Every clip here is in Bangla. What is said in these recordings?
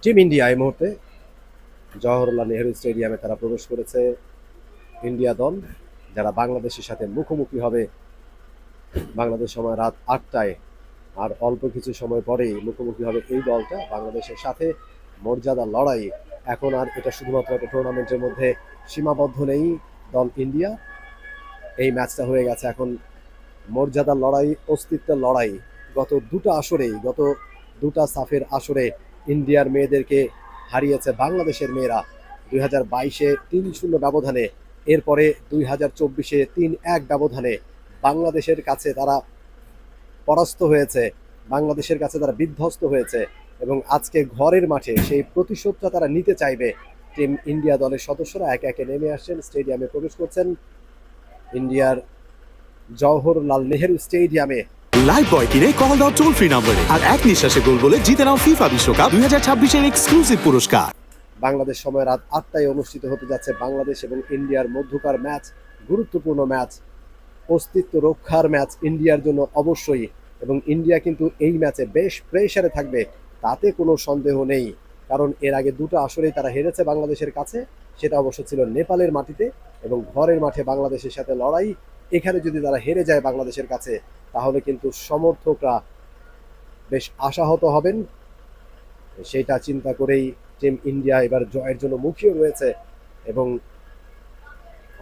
টিম ইন্ডিয়া এই মুহূর্তে জওহরলাল নেহেরু স্টেডিয়ামে তারা প্রবেশ করেছে। ইন্ডিয়া দল যারা বাংলাদেশের সাথে মুখোমুখি হবে বাংলাদেশ সময় রাত ৮টায়। আর অল্প কিছু সময় পরেই মুখোমুখি হবে এই দলটা বাংলাদেশের সাথে। মর্যাদা লড়াই, এখন আর এটা শুধুমাত্র একটা টুর্নামেন্টের মধ্যে সীমাবদ্ধ নেই। দল ইন্ডিয়া, এই ম্যাচটা হয়ে গেছে এখন মর্যাদার লড়াই, অস্তিত্বের লড়াই। গত দুটা সাফের আসরে ইন্ডিয়ার মেয়েদেরকে হারিয়েছে বাংলাদেশের মেয়েরা 2022-এ 3-0 ব্যবধানে। এরপরে 2024-এ 3-1 ব্যবধানে বাংলাদেশের কাছে তারা পরাস্ত হয়েছে, বাংলাদেশের কাছে তারা বিধ্বস্ত হয়েছে। এবং আজকে ঘরের মাঠে সেই প্রতিশোধটা তারা নিতে চাইবে। টিম ইন্ডিয়া দলের সদস্যরা একে একে নেমে আসছেন, স্টেডিয়ামে প্রবেশ করছেন। ইন্ডিয়ার জওহরলাল নেহেরু স্টেডিয়ামে লাইভ বয় কিনে কল দাও টোল ফ্রি নম্বরে আর এক নিঃশ্বাসে গোল বলে জিতে নাও ফিফা বিশ্বকাপ 2026-এর এক্সক্লুসিভ পুরস্কার। বাংলাদেশ সময় রাত 8টায় অনুষ্ঠিত হতে যাচ্ছে বাংলাদেশ এবং ইন্ডিয়ার মধ্যকার ম্যাচ। গুরুত্বপূর্ণ ম্যাচ, অস্তিত্ব রক্ষার ম্যাচ ইন্ডিয়ার জন্য অবশ্যই। এবং ইন্ডিয়া কিন্তু এই ম্যাচে বেশ প্রেসারে থাকবে, তাতে কোনো সন্দেহ নেই। কারণ এর আগে দুটো আসরেই তারা হেরেছে বাংলাদেশের কাছে, সেটা অবশ্য ছিল নেপালের মাটিতে। এবং ঘরের মাঠে বাংলাদেশের সাথে লড়াই, এখানে যদি তারা হেরে যায় বাংলাদেশের কাছে, তাহলে কিন্তু সমর্থকরা বেশ আশাহত হবেন। সেটা চিন্তা করেই টিম ইন্ডিয়া এবার জয়ের জন্য মুখিয়ে রয়েছে এবং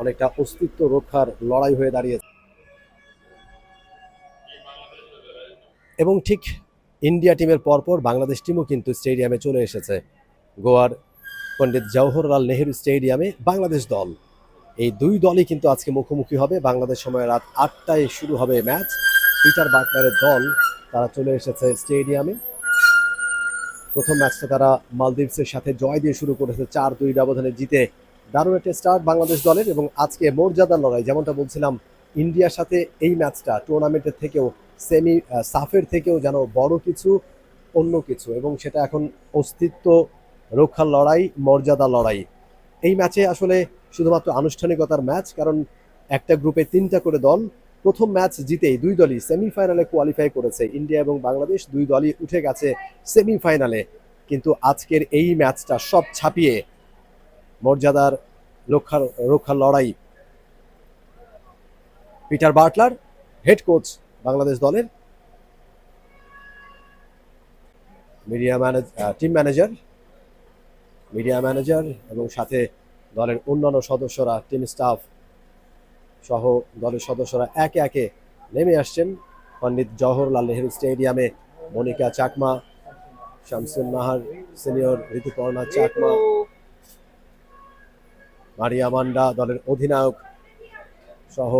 অনেকটা অস্তিত্ব রক্ষার লড়াই হয়ে দাঁড়িয়েছে। এবং ঠিক ইন্ডিয়া টিমের পরপর বাংলাদেশ টিমও কিন্তু স্টেডিয়ামে চলে এসেছে। গোয়ার পণ্ডিত জওহরলাল নেহেরু স্টেডিয়ামে বাংলাদেশ দল, এই দুই দলই কিন্তু আজকে মুখোমুখি হবে। বাংলাদেশ সময় রাত 8টায় শুরু হবে ম্যাচ। পিটার বাটলারের দল তারা চলে এসেছে স্টেডিয়ামে। প্রথম ম্যাচটা তারা মালদ্বীপসের সাথে জয় দিয়ে শুরু করেছে, 4-2 ব্যবধানে জিতে। দারুণ একটা স্টার্ট বাংলাদেশ দলের। এবং আজকে মর্যাদার লড়াই, যেমনটা বলছিলাম, ইন্ডিয়ার সাথে এই ম্যাচটা টুর্নামেন্টের থেকেও সাফের থেকেও যেন বড় কিছু, অন্য কিছু। এবং সেটা এখন অস্তিত্ব রক্ষার লড়াই, মর্যাদা লড়াই। এই ম্যাচে আসলে শুধুমাত্র আনুষ্ঠানিকতার ম্যাচ, কারণ একটা গ্রুপে 3টা করে দল। প্রথম ম্যাচ জিতেই দুই দলই সেমিফাইনালে কোয়ালিফাই করেছে। ইন্ডিয়া এবং বাংলাদেশ দুই দলই উঠে গেছে সেমিফাইনালে। কিন্তু আজকের এই ম্যাচটা সব ছাপিয়ে মর্যাদার রক্ষার লড়াই। Peter Butler head coach Bangladesh দলের, মিডিয়া ম্যানেজার এবং সাথে দলের অন্যান্য সদস্যরা, টিম স্টাফ সহ দলের সদস্যরা একে একে নেমে আসছেন পণ্ডিত জওহরলাল নেহেরু স্টেডিয়ামে। মনিকা চাকমা, শামসুন নাহার সিনিয়র, ঋতুপর্ণা চাকমা, মারিয়া মান্ডা দলের অধিনায়ক সহ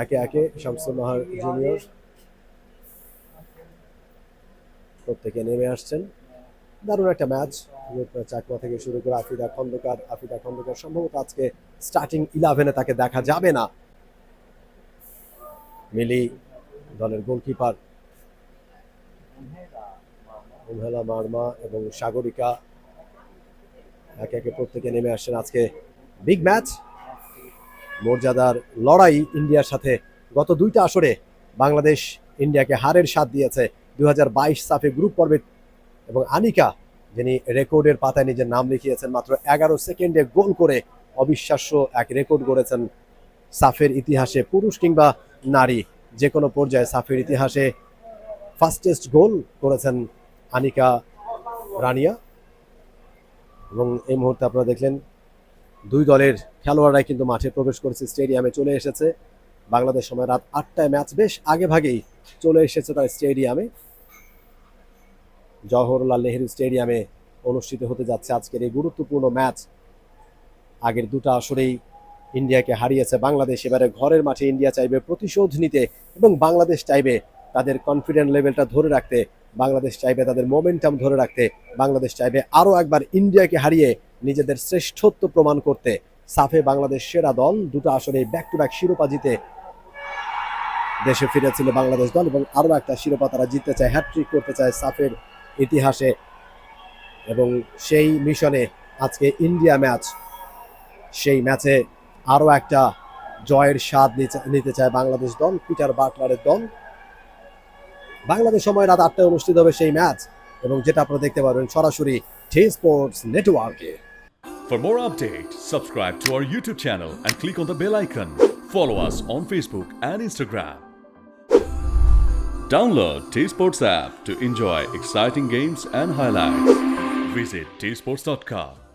একে একে শামসুন নাহার জুনিয়র প্রত্যেকে নেমে আসছেন। দারুণ একটা ম্যাচ। চাকমা থেকে শুরু করে আফিদা খন্দকার সম্ভবত আজকে স্টার্টিং 11-এ তাকে দেখা যাবে না। মিলি দলের গোলকিপার, উমহেলা মার্মা এবং সাগরিকা একে একে প্রত্যেকে নেমে আসছেন। আজকে বিগ ম্যাচ, মর্যাদার লড়াই ইন্ডিয়ার সাথে। গত দুইটা আসরে বাংলাদেশ ইন্ডিয়াকে হারের স্বাদ দিয়েছে। 2022 সাফে গ্রুপ পর্বে। এবং আনিকা, যিনি রেকর্ডের পাতায় নিজের নাম লিখিয়েছেন, মাত্র 11 সেকেন্ডে গোল করে অবিশ্বাস্য এক রেকর্ড গড়েছেন সাফের ইতিহাসে। পুরুষ কিংবা নারী যে কোনো পর্যায়ে সাফের ইতিহাসে ফাস্টেস্ট গোল করেছেন আনিকা রানিয়া। এবং এই মুহূর্তে আপনারা দেখলেন দুই দলের খেলোয়াড়রাই কিন্তু মাঠে প্রবেশ করেছে, স্টেডিয়ামে চলে এসেছে। বাংলাদেশ সময় রাত 8টায় ম্যাচ বেশ আগে ভাগেই চলে এসেছে তার স্টেডিয়ামে। জওহরলাল নেহেরু স্টেডিয়ামে অনুষ্ঠিত হতে যাচ্ছে আজকের এই গুরুত্বপূর্ণ ম্যাচ। আগের দুটো আসরেই ইন্ডিয়াকে হারিয়েছে বাংলাদেশ। এবারে ঘরের মাঠে ইন্ডিয়া চাইবে প্রতিশোধ নিতে এবং বাংলাদেশ চাইবে তাদের কনফিডেন্ট লেভেলটা ধরে রাখতে, বাংলাদেশ চাইবে তাদের মোমেন্টাম ধরে রাখতে, বাংলাদেশ চাইবে আরও একবার ইন্ডিয়াকে হারিয়ে নিজেদের শ্রেষ্ঠত্ব প্রমাণ করতে। সাফে বাংলাদেশ সেরা দল, দুটো আসরে ব্যাক টু ব্যাক শিরোপা জিতে দেশে ফিরেছিল বাংলাদেশ দল এবং আরও একটা শিরোপা তারা জিততে চায়, হ্যাট্রিক করতে চায় সাফের ইতিহাসে। এবং সেই মিশনে আজকে ইন্ডিয়া ম্যাচ, সেই ম্যাচে আরও একটা জয়ের স্বাদ নিতে চায় বাংলাদেশ দল, পিটার বাটলারের দল। বাংলাদেশ সময় রাত 8টায় অনুষ্ঠিত হবে সেই ম্যাচ। এবং যেটা আপনারা দেখতে পারবেন সরাসরি টি স্পোর্টস নেটওয়ার্কে। For more updates, subscribe to our YouTube channel and click on the bell icon. Follow us on Facebook and Instagram. Download T Sports app to enjoy exciting games and highlights. Visit tsports.com.